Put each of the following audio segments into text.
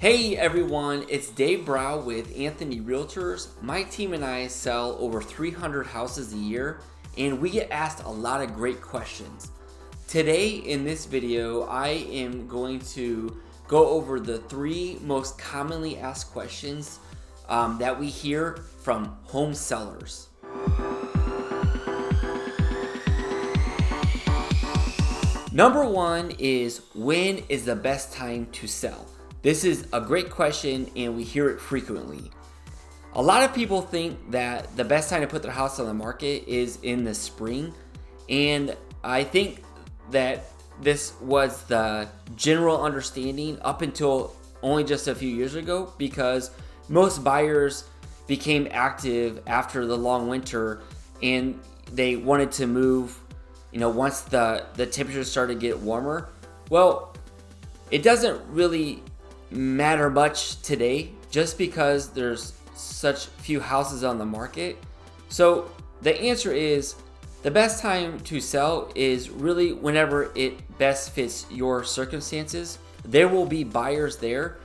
Hey everyone, it's Dave Brow with Anthony Realtors. My team and I sell over 300 houses a year, and we get asked a lot of great questions. Today in this video, I am going to go over the 3 most commonly asked questions that we hear from home sellers. Number 1 is, when is the best time to sell? This is a great question and we hear it frequently. A lot of people think that the best time to put their house on the market is in the spring, and I think that this was the general understanding up until only just a few years ago, because most buyers became active after the long winter and they wanted to move, once the temperatures started to get warmer. Well, it doesn't really matter much today just because there's such few houses on the market. So the answer is, the best time to sell is really whenever it best fits your circumstances. There will be buyers there.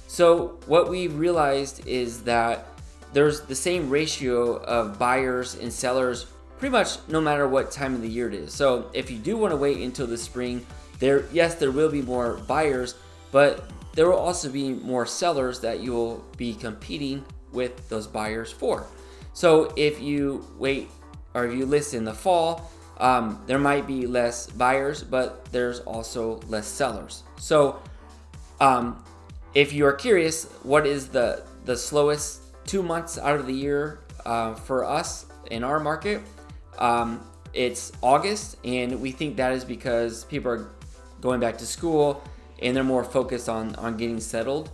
So what we've realized is that there's the same ratio of buyers and sellers pretty much no matter what time of the year it is. So if you do want to wait until the spring, there will be more buyers, but there will also be more sellers that you will be competing with those buyers for. So if you wait, or if you list in the fall, there might be less buyers, but there's also less sellers. So if you are curious, what is the slowest 2 months out of the year for us in our market? It's August, and we think that is because people are going back to school and they're more focused on getting settled.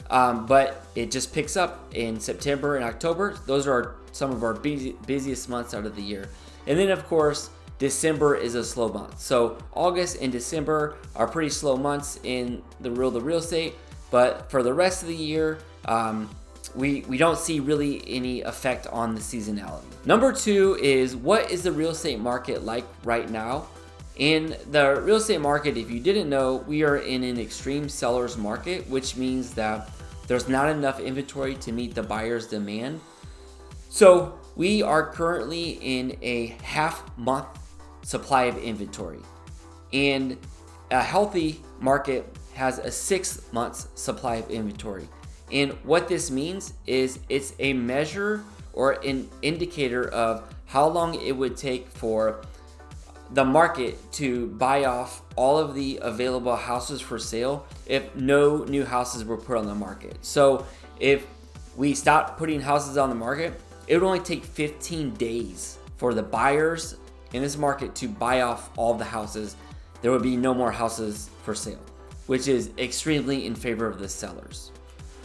But it just picks up in September and October. Those are some of our busiest months out of the year. And then of course, December is a slow month. So August and December are pretty slow months in the real estate. But for the rest of the year, we don't see really any effect on the seasonality. Number 2 is, what is the real estate market like right now? In the real estate market, if you didn't know, we are in an extreme seller's market, which means that there's not enough inventory to meet the buyer's demand. So we are currently in a half-month supply of inventory, and a healthy market has a 6 months supply of inventory. And what this means is it's a measure or an indicator of how long it would take for the market to buy off all of the available houses for sale if no new houses were put on the market. So if we stopped putting houses on the market, it would only take 15 days for the buyers in this market to buy off all of the houses. There would be no more houses for sale, which is extremely in favor of the sellers.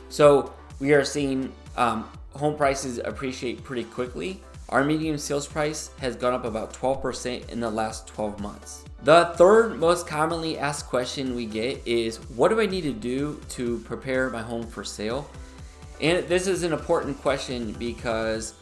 So we are seeing home prices appreciate pretty quickly. Our median sales price has gone up about 12% in the last 12 months. The third most commonly asked question we get is, what do I need to do to prepare my home for sale? And this is an important question because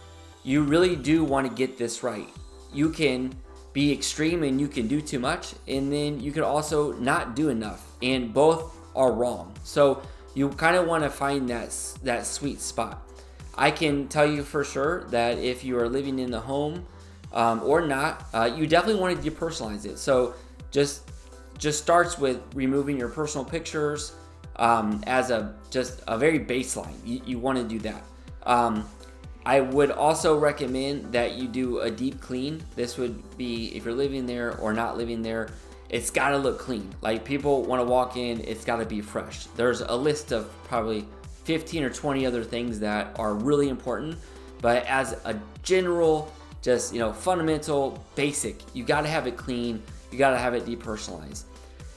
you really do want to get this right. You can be extreme and you can do too much, and then you can also not do enough, and both are wrong. So you kind of want to find that sweet spot. I can tell you for sure that if you are living in the home or not, you definitely want to depersonalize it. So just starts with removing your personal pictures as just a very baseline. You want to do that. I would also recommend that you do a deep clean. This would be if you're living there or not living there. It's got to look clean. Like, people want to walk in, it's got to be fresh. There's a list of probably 15 or 20 other things that are really important, but as a general, just fundamental, basic, you got to have it clean, you got to have it depersonalized.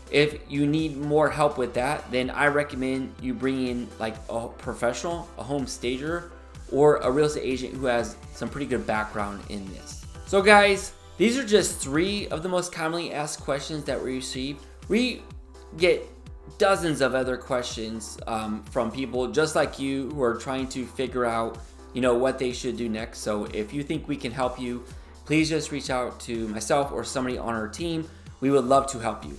If you need more help with that, then I recommend you bring in like a professional, a home stager, or a real estate agent who has some pretty good background in this. So guys, these are just 3 of the most commonly asked questions that we receive. We get dozens of other questions from people just like you who are trying to figure out what they should do next. So if you think we can help you, please just reach out to myself or somebody on our team. We would love to help you.